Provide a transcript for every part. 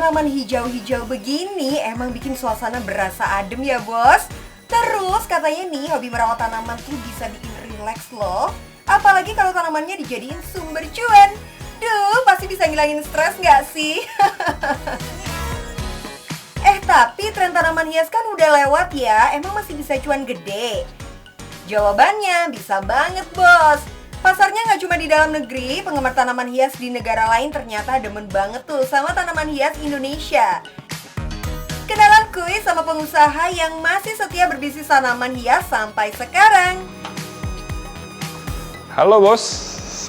tanaman hijau-hijau begini emang bikin suasana berasa adem ya bos. Terus katanya nih hobi merawat tanaman tuh bisa bikin rileks loh. Apalagi kalau tanamannya dijadiin sumber cuan. Duh, pasti bisa ngilangin stres nggak sih? Tapi tren tanaman hias kan udah lewat ya. Emang masih bisa cuan gede? Jawabannya bisa banget bos. Pasarnya nggak cuma di dalam negeri, penggemar tanaman hias di negara lain ternyata demen banget tuh sama tanaman hias Indonesia. Kenalan kuis sama pengusaha yang masih setia berbisnis tanaman hias sampai sekarang. Halo bos,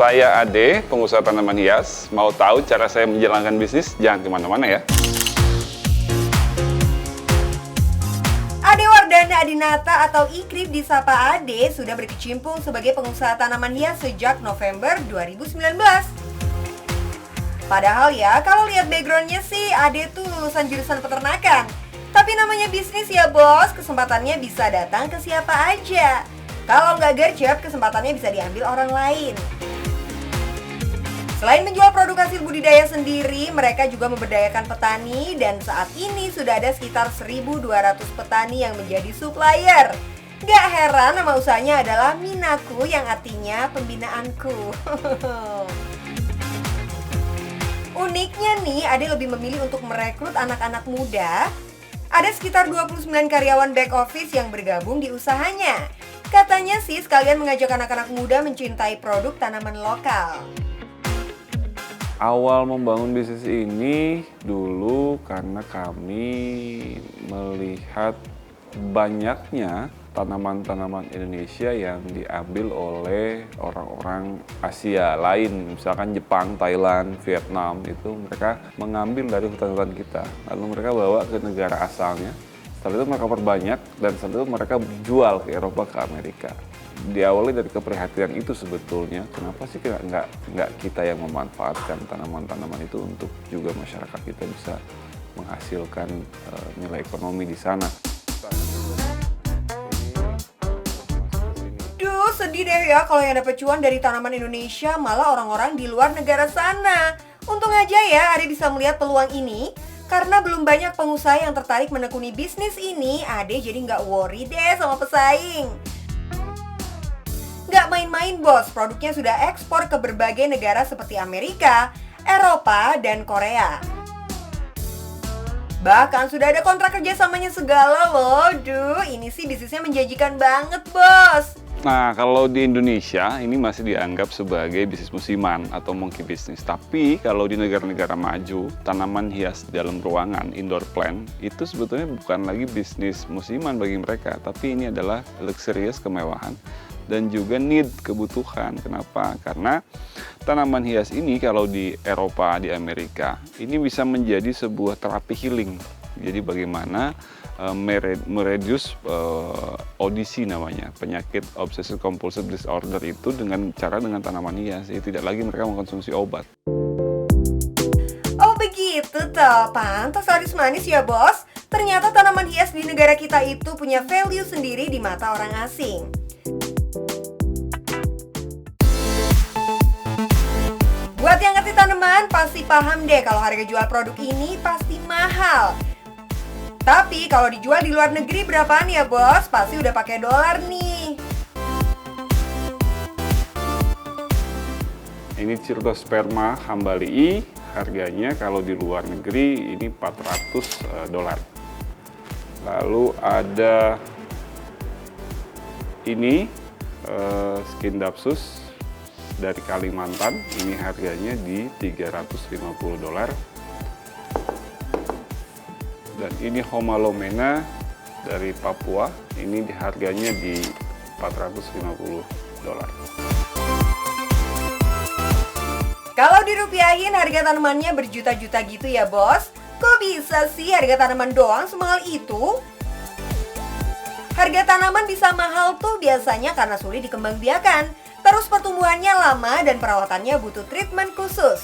saya Ade, pengusaha tanaman hias. Mau tahu cara saya menjalankan bisnis? Jangan kemana-mana ya. Ade Wardana Adinata atau Ikrip disapa Ade sudah berkecimpung sebagai pengusaha tanaman hias sejak November 2019. Padahal ya, kalau lihat backgroundnya sih Ade tuh lulusan jurusan peternakan. Tapi namanya bisnis ya bos, kesempatannya bisa datang ke siapa aja. Kalau nggak gercep, kesempatannya bisa diambil orang lain. Selain menjual produk hasil budidaya sendiri, mereka juga memberdayakan petani dan saat ini sudah ada sekitar 1.200 petani yang menjadi supplier. Gak heran nama usahanya adalah Minaku yang artinya pembinaanku. Uniknya nih, Ade lebih memilih untuk merekrut anak-anak muda. Ada sekitar 29 karyawan back office yang bergabung di usahanya. Katanya sih sekalian mengajak anak-anak muda mencintai produk tanaman lokal. Awal membangun bisnis ini dulu karena kami melihat banyaknya tanaman-tanaman Indonesia yang diambil oleh orang-orang Asia lain, misalkan Jepang, Thailand, Vietnam, itu mereka mengambil dari hutan-hutan kita, lalu mereka bawa ke negara asalnya. Setelah itu mereka perbanyak dan setelah itu mereka jual ke Eropa, ke Amerika. Diawali dari keprihatinan itu sebetulnya, kenapa sih nggak kita yang memanfaatkan tanaman-tanaman itu untuk juga masyarakat kita bisa menghasilkan nilai ekonomi di sana. Duh, sedih deh ya kalau yang dapat cuan dari tanaman Indonesia malah orang-orang di luar negara sana. Untung aja ya Ade bisa melihat peluang ini. Karena belum banyak pengusaha yang tertarik menekuni bisnis ini, Ade jadi nggak worry deh sama pesaing. Nggak main-main bos, produknya sudah ekspor ke berbagai negara seperti Amerika, Eropa, dan Korea. Bahkan sudah ada kontrak kerjasamanya segala loh. Duh, ini sih bisnisnya menjanjikan banget bos. Nah, kalau di Indonesia ini masih dianggap sebagai bisnis musiman atau monkey business. Tapi kalau di negara-negara maju, tanaman hias di dalam ruangan, indoor plant, itu sebetulnya bukan lagi bisnis musiman bagi mereka. Tapi ini adalah luxurious, kemewahan, dan juga need, kebutuhan. Kenapa? Karena tanaman hias ini kalau di Eropa, di Amerika, ini bisa menjadi sebuah terapi healing. Jadi bagaimana mereduce ODC namanya, penyakit obsessive compulsive disorder itu dengan tanaman hias. Jadi tidak lagi mereka mengkonsumsi obat. Oh begitu toh, pantas laris manis ya bos. Ternyata tanaman hias di negara kita itu punya value sendiri di mata orang asing. Buat yang ngerti tanaman pasti paham deh kalau harga jual produk ini pasti mahal. Tapi kalau dijual di luar negeri berapaan ya bos? Pasti udah pakai dolar nih. Ini Certosperma hambalii, harganya kalau di luar negeri ini $400. Lalu ada ini Scindapsus dari Kalimantan, ini harganya di $350. Dan ini Homalomena dari Papua, ini harganya di $450. Kalau dirupiahin harga tanamannya berjuta-juta gitu ya bos. Kok bisa sih harga tanaman doang semahal itu? Harga tanaman bisa mahal tuh biasanya karena sulit dikembangbiakan. Terus pertumbuhannya lama dan perawatannya butuh treatment khusus.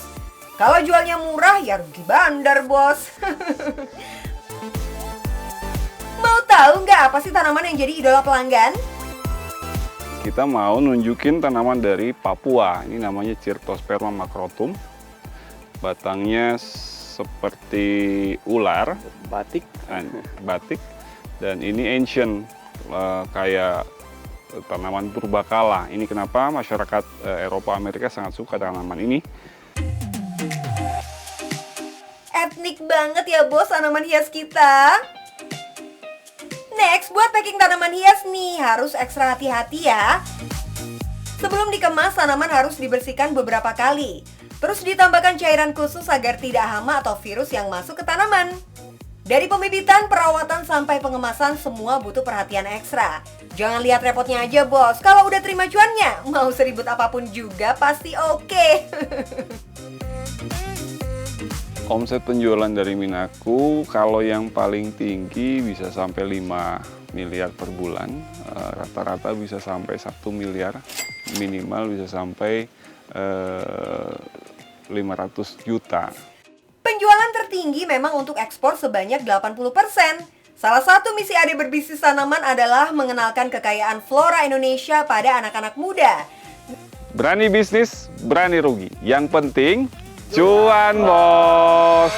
Kalau jualnya murah ya rugi bandar bos. Mau tahu nggak apa sih tanaman yang jadi idola pelanggan? Kita mau nunjukin tanaman dari Papua. Ini namanya Certosperma macrotum. Batangnya seperti ular, Batik. batik, dan ini ancient, kayak tanaman purbakala. Ini kenapa masyarakat Eropa Amerika sangat suka tanaman ini. Etnik banget ya bos tanaman hias kita. Next, buat packing tanaman hias nih, harus ekstra hati-hati ya. Sebelum dikemas, tanaman harus dibersihkan beberapa kali. Terus ditambahkan cairan khusus agar tidak hama atau virus yang masuk ke tanaman. Dari pembibitan, perawatan, sampai pengemasan, semua butuh perhatian ekstra. Jangan lihat repotnya aja bos, kalau udah terima cuannya, mau seribut apapun juga pasti oke. Omset penjualan dari Minaku kalau yang paling tinggi bisa sampai 5 miliar per bulan, rata-rata bisa sampai 1 miliar, minimal bisa sampai 500 juta. Penjualan tertinggi memang untuk ekspor sebanyak 80%. Salah satu misi Ade berbisnis tanaman adalah mengenalkan kekayaan flora Indonesia pada anak-anak muda. Berani bisnis, berani rugi. Yang penting, cuan bos!